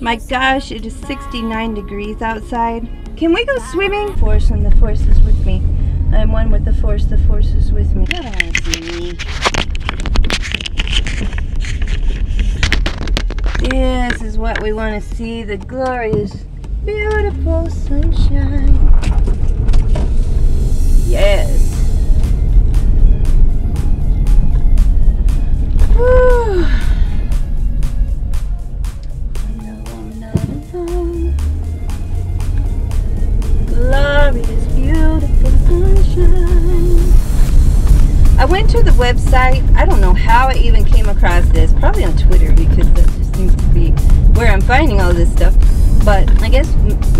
My gosh, it is 69 degrees outside. Can we go swimming? Force, and the force is with me. I'm one with the force is with me. I don't want to see me. This is what we want to see, the glorious, beautiful sunshine. Yes. Whew. Glorious, beautiful sunshine. I went to the website. I don't know how I even came across this. Probably on Twitter, because that just seems to be where I'm finding all this stuff. But I guess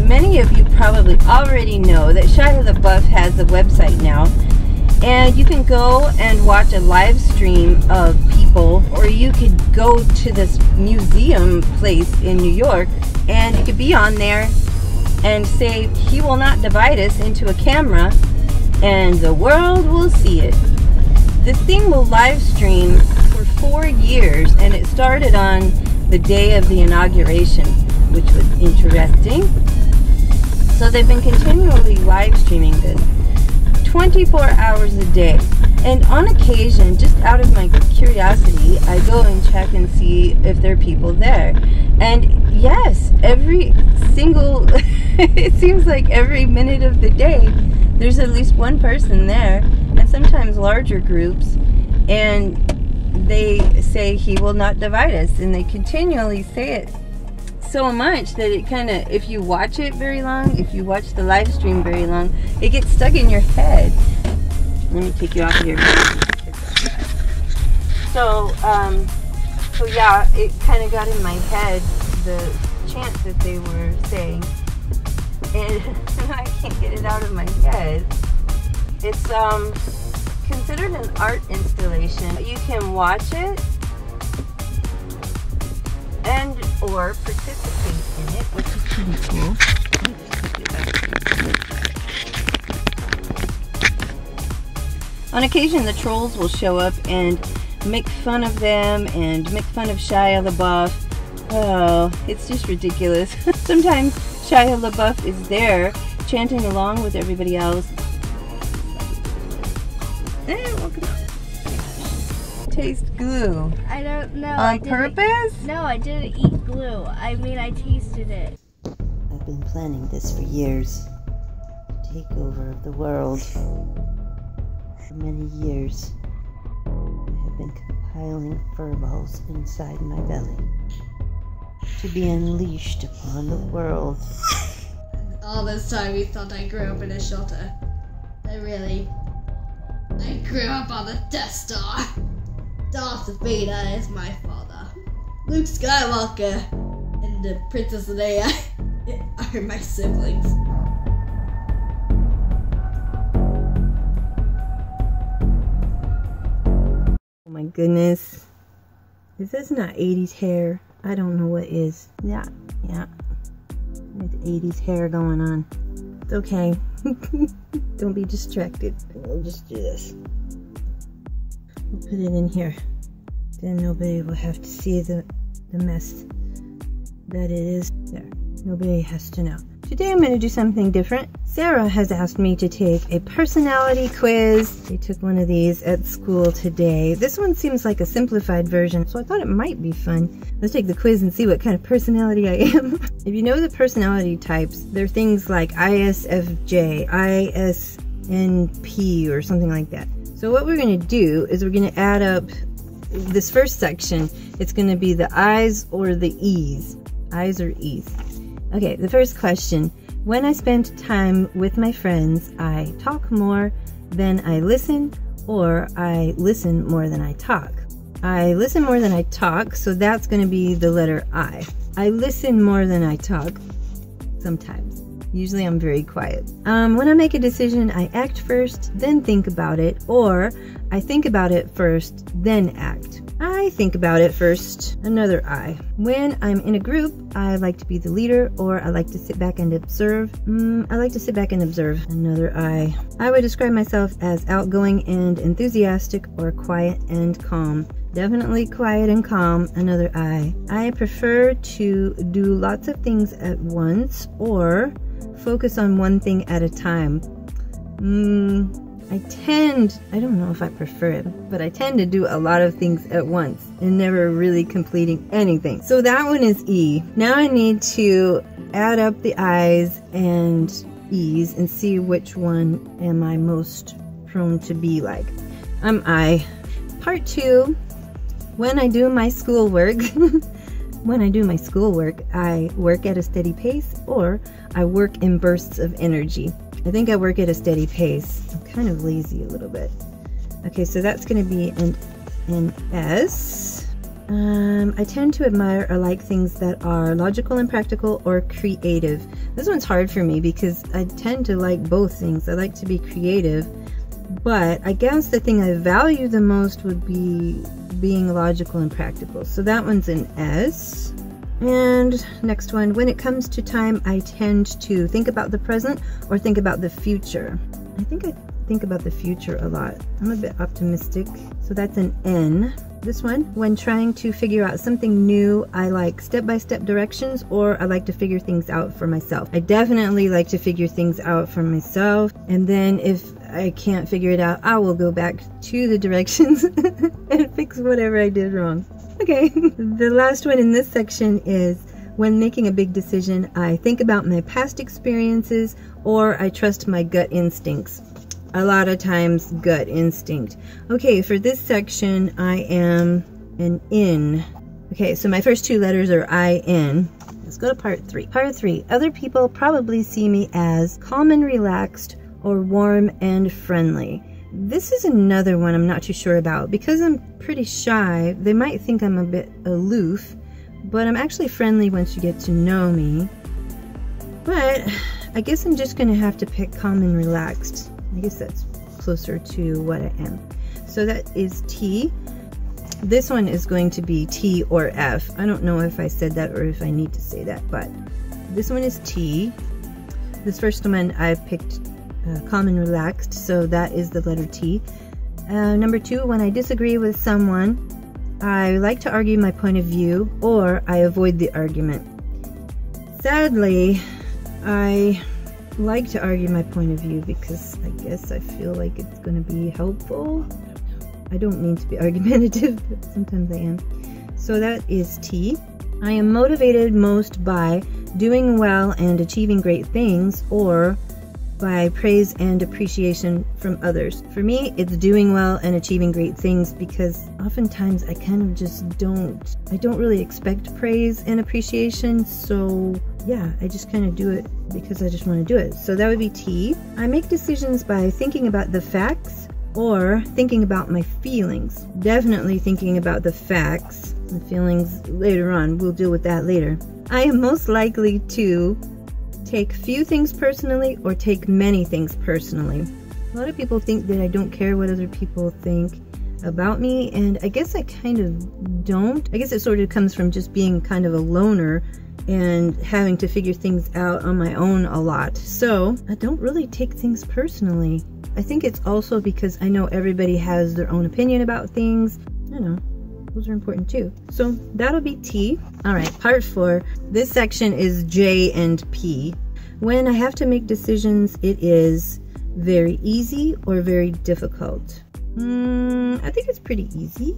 many of you probably already know that Shia LaBeouf has a website now. And you can go and watch a live stream of people, or you could go to this museum place in New York, and you could be on there and say, "He will not divide us," into a camera, and the world will see it. This thing will live stream for 4 years, and it started on the day of the inauguration, which was interesting. So they've been continually live streaming this 24 hours a day. And on occasion, just out of my curiosity, I go and check and see if there are people there. And yes, every single, it seems like every minute of the day, there's at least one person there, and sometimes larger groups, and they say, "He will not divide us," and they continually say it so much that it kind of, if you watch it very long, if you watch the live stream very long, it gets stuck in your head. Let me take you off here. So yeah, it kind of got in my head, the chant that they were saying, and I can't get it out of my head. It's considered an art installation. You can watch it and or participate in it, which is pretty cool. On occasion, the trolls will show up and make fun of them and make fun of Shia LaBeouf. Oh, it's just ridiculous. Sometimes Shia LaBeouf is there chanting along with everybody else. Taste glue. I don't know. On purpose? No, I didn't eat glue. I mean, I tasted it. I've been planning this for years. Takeover of the world. For many years, I have been compiling furballs inside my belly to be unleashed upon the world. All this time you thought I grew up in a shelter. I grew up on the Death Star. Darth Vader is my father. Luke Skywalker and the Princess Leia are my siblings. Oh my goodness. If that's not 80s hair, I don't know what is. Yeah. With 80s hair going on. It's okay. Don't be distracted. We'll just do this. We'll put it in here. Then nobody will have to see the mess that it is. There. Nobody has to know. Today I'm going to do something different. Sara has asked me to take a personality quiz. We took one of these at school today. This one seems like a simplified version, so I thought it might be fun. Let's take the quiz and see what kind of personality I am. If you know the personality types, they're things like ISFJ, ISNP, or something like that. So what we're going to do is we're going to add up this first section. It's going to be the I's or the E's. I's or E's. Okay, the first question. When I spend time with my friends, I talk more than I listen, or I listen more than I talk. I listen more than I talk, so that's going to be the letter I. I listen more than I talk, sometimes. Usually I'm very quiet. When I make a decision, I act first, then think about it, or I think about it first, then act. I think about it first, another I. When I'm in a group, I like to be the leader, or I like to sit back and observe. I like to sit back and observe, another I. I would describe myself as outgoing and enthusiastic, or quiet and calm. Definitely quiet and calm, another I. I prefer to do lots of things at once or focus on one thing at a time. I don't know if I prefer it, but I tend to do a lot of things at once and never really completing anything. So that one is E. Now I need to add up the I's and E's and see which one am I most prone to be like. I'm I. Part 2, when I do my schoolwork, I work at a steady pace or I work in bursts of energy. I think I work at a steady pace. I'm kind of lazy a little bit. Okay, so that's going to be an S. I tend to admire or like things that are logical and practical or creative. This one's hard for me because I tend to like both things. I like to be creative, but I guess the thing I value the most would be being logical and practical. So that one's an S. And next one, when it comes to time, I tend to think about the present or think about the future. I think I think about the future a lot. I'm a bit optimistic, so that's an N. This one, when trying to figure out something new, I like step-by-step directions or I like to figure things out for myself. I definitely like to figure things out for myself, and then if I can't figure it out, I will go back to the directions and fix whatever I did wrong. Okay, the last one in this section is when making a big decision, I think about my past experiences or I trust my gut instincts. A lot of times gut instinct. Okay, for this section, I am an N. Okay, so my first two letters are I-N. Let's go to part 3. Part 3, other people probably see me as calm and relaxed or warm and friendly. This is another one I'm not too sure about. Because I'm pretty shy, they might think I'm a bit aloof, but I'm actually friendly once you get to know me. But I guess I'm just gonna have to pick calm and relaxed. I guess that's closer to what I am. So that is T. This one is going to be T or F. I don't know if I said that or if I need to say that, but this one is T. This first one I picked calm and relaxed, so that is the letter T. Number 2, when I disagree with someone, I like to argue my point of view or I avoid the argument. Sadly, I like to argue my point of view because I guess I feel like it's going to be helpful. I don't mean to be argumentative, but sometimes I am. So that is T. I am motivated most by doing well and achieving great things or by praise and appreciation from others. For me, it's doing well and achieving great things because oftentimes I kind of just I don't really expect praise and appreciation, so yeah, I just kind of do it because I just want to do it. So that would be T. I make decisions by thinking about the facts or thinking about my feelings. Definitely thinking about the facts. The feelings later on, we'll deal with that later. I am most likely to take few things personally or take many things personally. A lot of people think that I don't care what other people think about me, and I guess I kind of don't. I guess it sort of comes from just being kind of a loner and having to figure things out on my own a lot. So I don't really take things personally. I think it's also because I know everybody has their own opinion about things. I don't know. Those are important too. So that'll be T. All right, part 4. This section is J and P. When I have to make decisions, it is very easy or very difficult. I think it's pretty easy.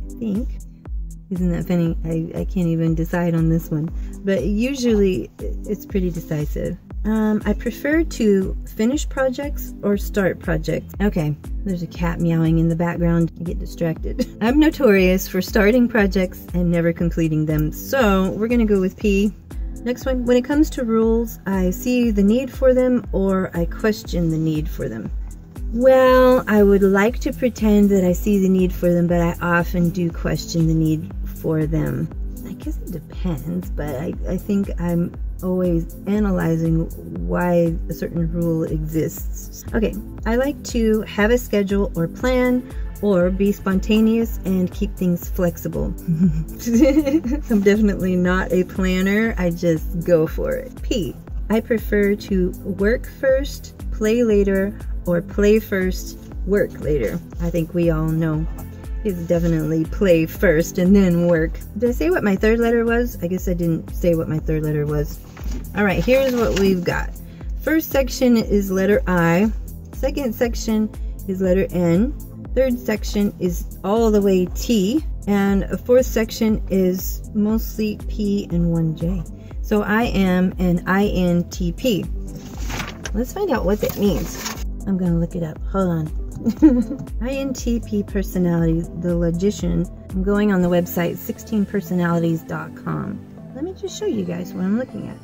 I think. Isn't that funny? I can't even decide on this one. But usually it's pretty decisive. I prefer to finish projects or start projects. Okay, there's a cat meowing in the background. I get distracted. I'm notorious for starting projects and never completing them, so we're gonna go with P. Next one, when it comes to rules, I see the need for them or I question the need for them. Well, I would like to pretend that I see the need for them, but I often do question the need for them. I guess it depends, but I think I'm always analyzing why a certain rule exists. Okay, I like to have a schedule or plan or be spontaneous and keep things flexible. I'm definitely not a planner, I just go for it. P, I prefer to work first, play later, or play first, work later. I think we all know It's definitely play first and then work. Did I say what my third letter was? I guess I didn't say what my third letter was. All right, here's what we've got. First section is letter I. Second section is letter N. Third section is all the way T. And a fourth section is mostly P and 1 J. So I am an INTP. Let's find out what that means. I'm gonna look it up. Hold on. INTP personality, the logician. I'm going on the website 16personalities.com. Let me just show you guys what I'm looking at.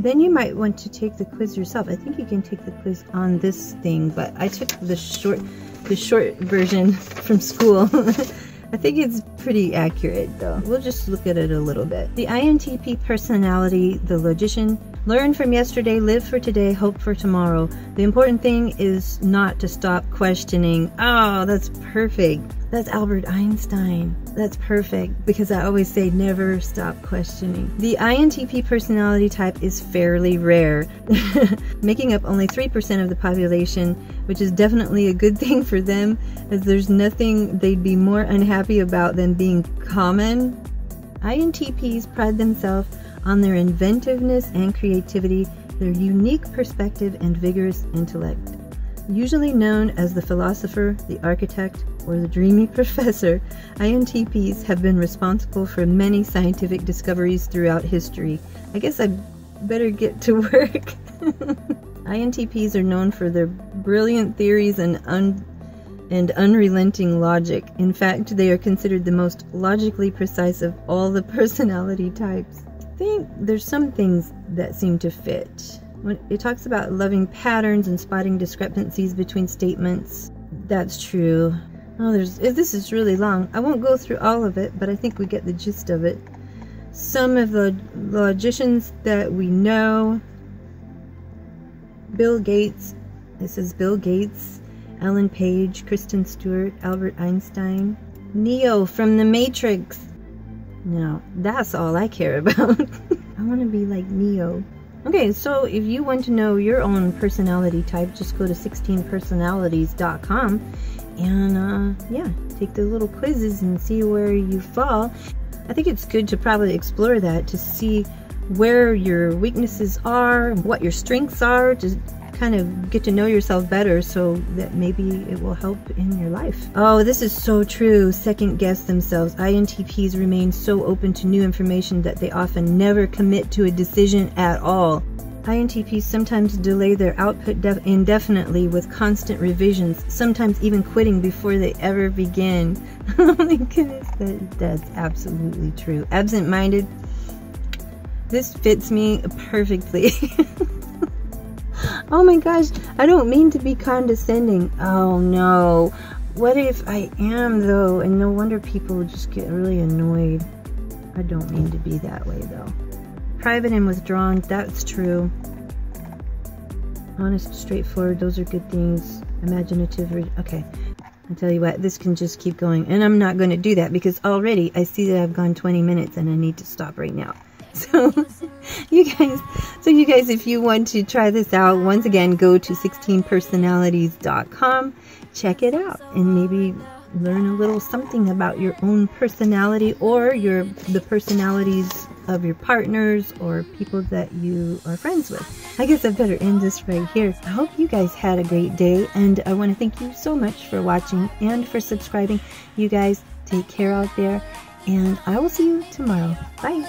Then you might want to take the quiz yourself. I think you can take the quiz on this thing, but I took the short version from school. I think it's pretty accurate though. We'll just look at it a little bit. The INTP personality, the logician. Learn from yesterday, live for today, hope for tomorrow. The important thing is not to stop questioning. Oh, that's perfect. That's Albert Einstein. That's perfect, because I always say never stop questioning. The INTP personality type is fairly rare, making up only 3% of the population, which is definitely a good thing for them, as there's nothing they'd be more unhappy about than being common. INTPs pride themselves on their inventiveness and creativity, their unique perspective and vigorous intellect. Usually known as the philosopher, the architect, or the dreamy professor, INTPs have been responsible for many scientific discoveries throughout history. I guess I better get to work. INTPs are known for their brilliant theories and unrelenting logic. In fact, they are considered the most logically precise of all the personality types. I think there's some things that seem to fit. When it talks about loving patterns and spotting discrepancies between statements. That's true. Oh, this is really long. I won't go through all of it, but I think we get the gist of it. Some of the logicians that we know. Bill Gates. It says Bill Gates, Ellen Page, Kristen Stewart, Albert Einstein. Neo from The Matrix. No, that's all I care about. I want to be like Neo. Okay, so if you want to know your own personality type, just go to 16personalities.com and yeah, take the little quizzes and see where you fall. I think it's good to probably explore that to see where your weaknesses are, what your strengths are, to kind of get to know yourself better so that maybe it will help in your life. Oh, this is so true. Second guess themselves. INTPs remain so open to new information that they often never commit to a decision at all. INTPs sometimes delay their output indefinitely with constant revisions, sometimes even quitting before they ever begin. Oh my goodness, that's absolutely true. Absent-minded. This fits me perfectly. Oh my gosh, I don't mean to be condescending. Oh no. What if I am though? And no wonder people just get really annoyed. I don't mean to be that way though. Private and withdrawn, that's true. Honest, straightforward, those are good things. Imaginative, okay. I'll tell you what, this can just keep going. And I'm not going to do that because already I see that I've gone 20 minutes and I need to stop right now. So you guys, if you want to try this out, once again, go to 16personalities.com, check it out, and maybe learn a little something about your own personality or the personalities of your partners or people that you are friends with. I guess I better end this right here. I hope you guys had a great day, and I want to thank you so much for watching and for subscribing. You guys take care out there, and I will see you tomorrow. Bye.